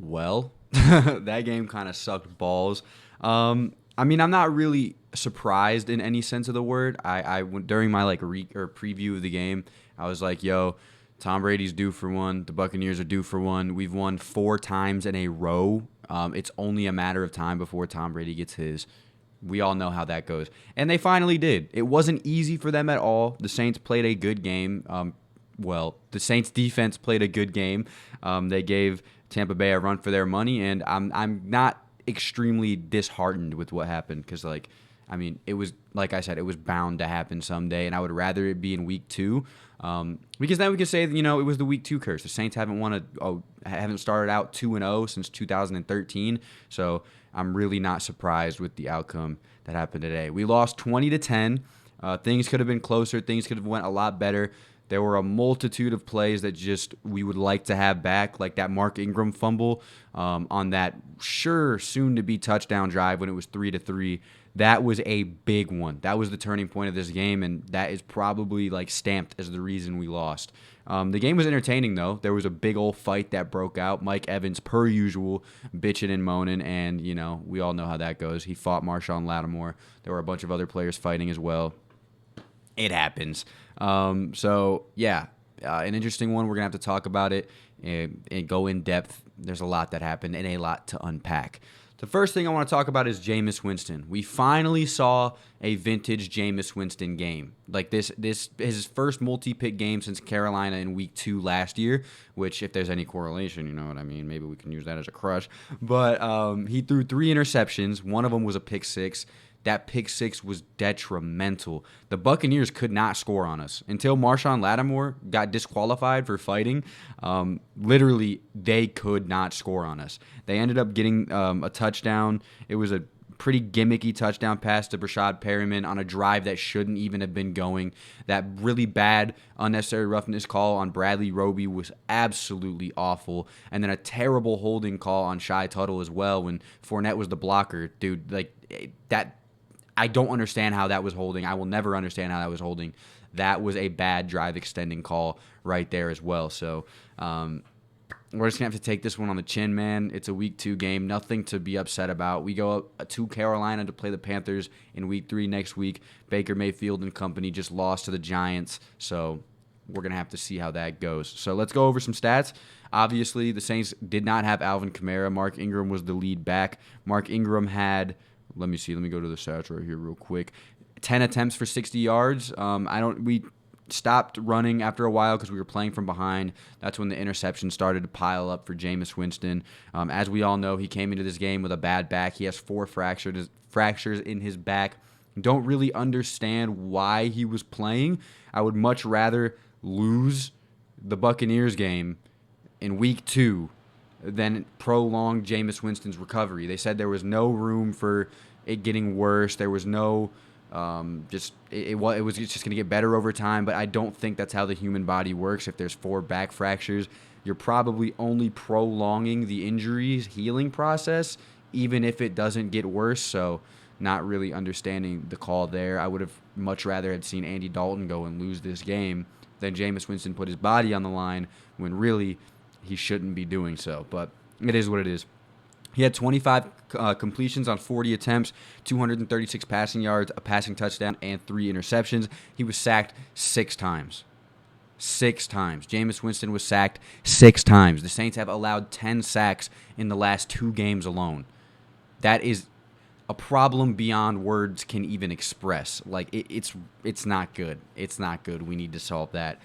Well, that game kind of sucked balls. I mean, I'm not really surprised in any sense of the word. During my preview of the game, I was like, "Yo, Tom Brady's due for one. The Buccaneers are due for one. We've won 4 times in a row. It's only a matter of time before Tom Brady gets his." We all know how that goes. And they finally did. It wasn't easy for them at all. The Saints played a good game. The Saints defense played a good game. They gave Tampa Bay a run for their money, and I'm not extremely disheartened with what happened because, it was, like I said, it was bound to happen someday, and I would rather it be in week 2 because then we can say, it was the week 2 curse. The Saints haven't started out 2-0 since 2013, so I'm really not surprised with the outcome that happened today. We lost 20-10. Things could have been closer. Things could have went a lot better. There were a multitude of plays that just we would like to have back, like that Mark Ingram fumble on that soon-to-be touchdown drive when it was 3-3. That was a big one. That was the turning point of this game, and that is probably stamped as the reason we lost. The game was entertaining, though. There was a big old fight that broke out. Mike Evans, per usual, bitching and moaning, and, we all know how that goes. He fought Marshawn Lattimore. There were a bunch of other players fighting as well. It happens. An interesting one. We're going to have to talk about it and go in depth. There's a lot that happened and a lot to unpack. The first thing I want to talk about is Jameis Winston. We finally saw a vintage Jameis Winston game. This his first multi-pick game since Carolina in week 2 last year, which if there's any correlation, you know what I mean, maybe we can use that as a crush. But he threw 3 interceptions. One of them was a pick 6. That pick 6 was detrimental. The Buccaneers could not score on us until Marshawn Lattimore got disqualified for fighting. Literally, they could not score on us. They ended up getting a touchdown. It was a pretty gimmicky touchdown pass to Brashad Perriman on a drive that shouldn't even have been going. That really bad unnecessary roughness call on Bradley Roby was absolutely awful. And then a terrible holding call on Shy Tuttle as well when Fournette was the blocker. Dude, that... I don't understand how that was holding. I will never understand how that was holding. That was a bad drive extending call right there as well. So we're just going to have to take this one on the chin, man. It's a week 2 game. Nothing to be upset about. We go up to Carolina to play the Panthers in week 3 next week. Baker Mayfield and company just lost to the Giants. So we're going to have to see how that goes. So let's go over some stats. Obviously, the Saints did not have Alvin Kamara. Mark Ingram was the lead back. Mark Ingram had... Let me see. Let me go to the stats right here real quick. 10 attempts for 60 yards. We stopped running after a while because we were playing from behind. That's when the interception started to pile up for Jameis Winston. As we all know, he came into this game with a bad back. He has 4 fractures in his back. Don't really understand why he was playing. I would much rather lose the Buccaneers game in week 2 than prolong Jameis Winston's recovery. They said there was no room for it getting worse. There was no it was just going to get better over time, but I don't think that's how the human body works. If there's 4 back fractures, you're probably only prolonging the injury's healing process, even if it doesn't get worse. So not really understanding the call there. I would have much rather had seen Andy Dalton go and lose this game than Jameis Winston put his body on the line when really he shouldn't be doing so, but it is what it is. He had 25 completions on 40 attempts, 236 passing yards, a passing touchdown, and 3 interceptions. He was sacked 6 times. 6 times. Jameis Winston was sacked 6 times. The Saints have allowed 10 sacks in the last 2 games alone. That is a problem beyond words can even express. It's not good. It's not good. We need to solve that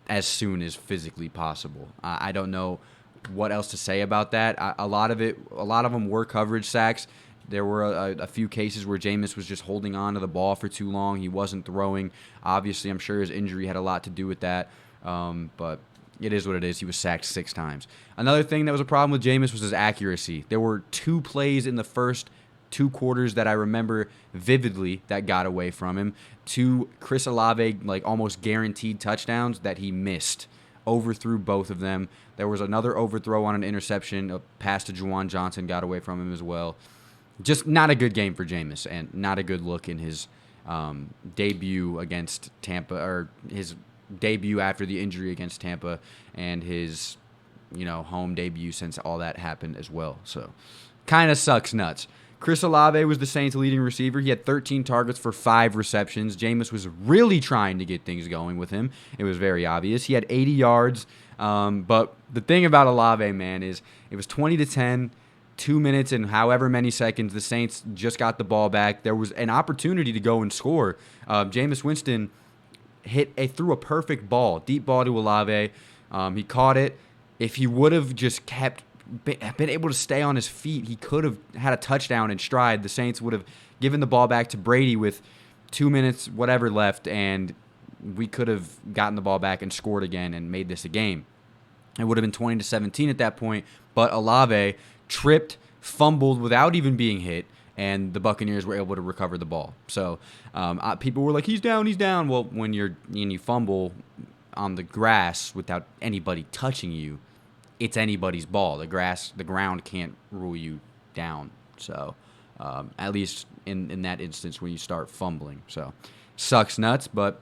as soon as physically possible. I don't know what else to say about that. A lot of them were coverage sacks. There were a few cases where Jameis was just holding on to the ball for too long. He wasn't throwing. Obviously, I'm sure his injury had a lot to do with that. But it is what it is. He was sacked 6 times. Another thing that was a problem with Jameis was his accuracy. There were 2 plays in the first 2 quarters that I remember vividly that got away from him. 2 Chris Olave almost guaranteed touchdowns that he missed. Overthrew both of them. There was another overthrow on an interception. A pass to Juwan Johnson got away from him as well. Just not a good game for Jameis, and not a good look in his debut against Tampa, or his debut after the injury against Tampa, and his home debut since all that happened as well. So kind of sucks nuts. Chris Olave was the Saints' leading receiver. He had 13 targets for 5 receptions. Jameis was really trying to get things going with him. It was very obvious. He had 80 yards. But the thing about Olave, man, is it was 20-10, 2 minutes and however many seconds. The Saints just got the ball back. There was an opportunity to go and score. Jameis Winston threw a perfect ball, deep ball to Olave. He caught it. If he would have just been able to stay on his feet, he could have had a touchdown in stride. The Saints would have given the ball back to Brady with 2 minutes, whatever, left, and we could have gotten the ball back and scored again and made this a game. It would have been 20-17 at that point, but Olave tripped, fumbled without even being hit, and the Buccaneers were able to recover the ball. So people were like, he's down. Well, when you fumble on the grass without anybody touching you, it's anybody's ball. The ground can't rule you down. So at least in that instance when you start fumbling. So sucks nuts, but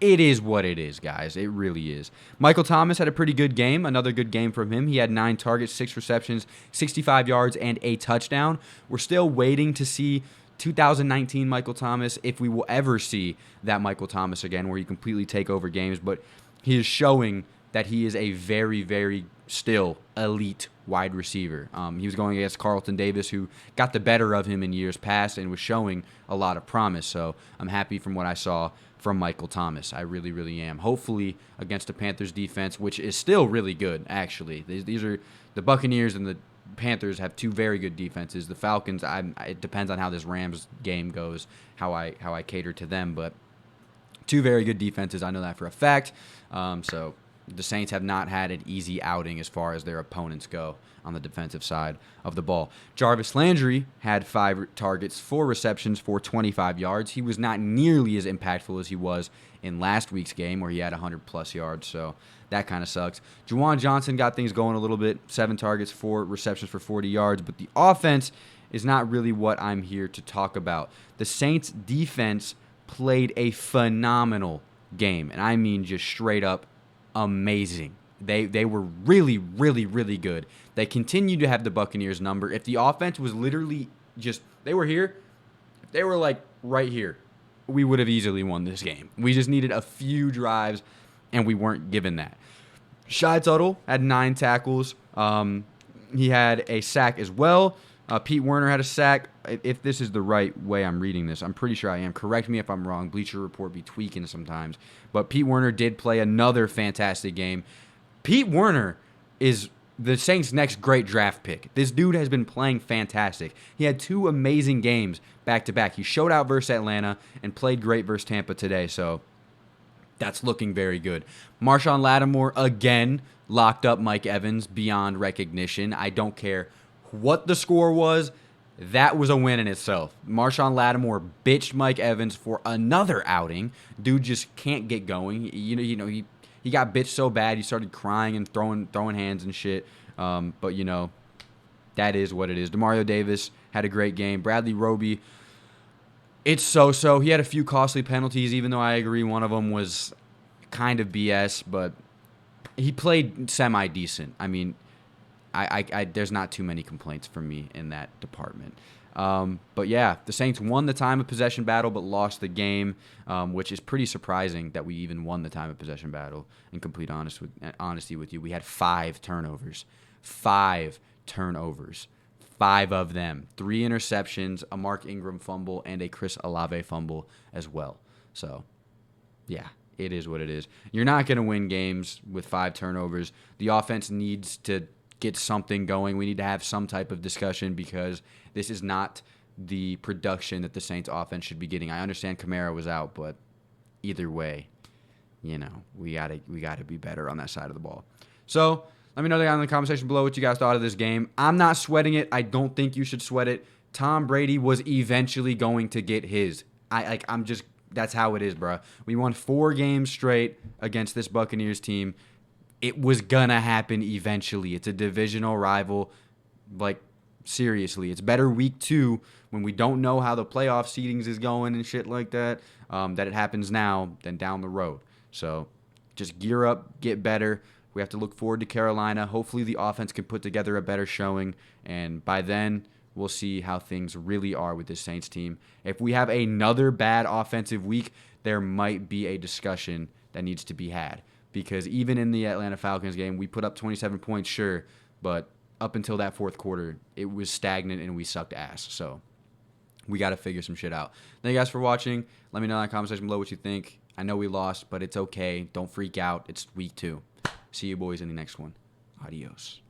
it is what it is, guys. It really is. Michael Thomas had a pretty good game. Another good game from him. He had 9 targets, 6 receptions, 65 yards, and a touchdown. We're still waiting to see 2019 Michael Thomas, if we will ever see that Michael Thomas again, where he completely take over games. But he is showing that he is a very, very still elite wide receiver. He was going against Carlton Davis, who got the better of him in years past and was showing a lot of promise. So I'm happy from what I saw from Michael Thomas. I really, really am. Hopefully against the Panthers defense, which is still really good, actually. These are the Buccaneers and the Panthers have 2 very good defenses. The Falcons, it depends on how this Rams game goes, how I cater to them, but 2 very good defenses. I know that for a fact. So the Saints have not had an easy outing as far as their opponents go on the defensive side of the ball. Jarvis Landry had 5 targets, 4 receptions for 25 yards. He was not nearly as impactful as he was in last week's game where he had 100-plus yards, so that kind of sucks. Juwan Johnson got things going a little bit, 7 targets, 4 receptions for 40 yards, but the offense is not really what I'm here to talk about. The Saints' defense played a phenomenal game, and I mean just straight up amazing. They were really, really, really good. They continued to have the Buccaneers number. If the offense was literally just, they were here, if they were like right here, we would have easily won this game. We just needed a few drives, and we weren't given that. Shy Tuttle had 9 tackles. He had a sack as well. Pete Werner had a sack. If this is the right way I'm reading this, I'm pretty sure I am. Correct me if I'm wrong. Bleacher Report be tweaking sometimes. But Pete Werner did play another fantastic game. Pete Werner is the Saints' next great draft pick. This dude has been playing fantastic. He had 2 amazing games back-to-back. He showed out versus Atlanta and played great versus Tampa today, so that's looking very good. Marshawn Lattimore, again, locked up Mike Evans beyond recognition. I don't care what the score was. That was a win in itself. Marshawn Lattimore bitched Mike Evans for another outing. Dude just can't get going. He got bitched so bad he started crying and throwing hands and shit. But that is what it is. Demario Davis had a great game. Bradley Roby, it's so-so. He had a few costly penalties, even though I agree one of them was kind of BS, but he played semi-decent. I mean, I there's not too many complaints from me in that department. But yeah, the Saints won the time of possession battle but lost the game, which is pretty surprising that we even won the time of possession battle. In complete honesty with you, we had 5 turnovers. 5 turnovers. 5 of them. 3 interceptions, a Mark Ingram fumble, and a Chris Olave fumble as well. So, yeah, it is what it is. You're not going to win games with 5 turnovers. The offense needs to get something going. We need to have some type of discussion because this is not the production that the Saints offense should be getting. I understand Kamara was out, but either way, we gotta be better on that side of the ball. So let me know down in the comment section below what you guys thought of this game. I'm not sweating it. I don't think you should sweat it. Tom Brady was eventually going to get his. That's how it is, bro. We won 4 games straight against this Buccaneers team. It was gonna happen eventually. It's a divisional rival. Seriously, it's better week 2 when we don't know how the playoff seedings is going and shit like that, that it happens now than down the road. So just gear up, get better. We have to look forward to Carolina. Hopefully the offense can put together a better showing, and by then we'll see how things really are with this Saints team. If we have another bad offensive week, there might be a discussion that needs to be had, because even in the Atlanta Falcons game, we put up 27 points, sure, but up until that fourth quarter, it was stagnant and we sucked ass. So we got to figure some shit out. Thank you guys for watching. Let me know in the comment section below what you think. I know we lost, but it's okay. Don't freak out. It's week 2. See you boys in the next one. Adios.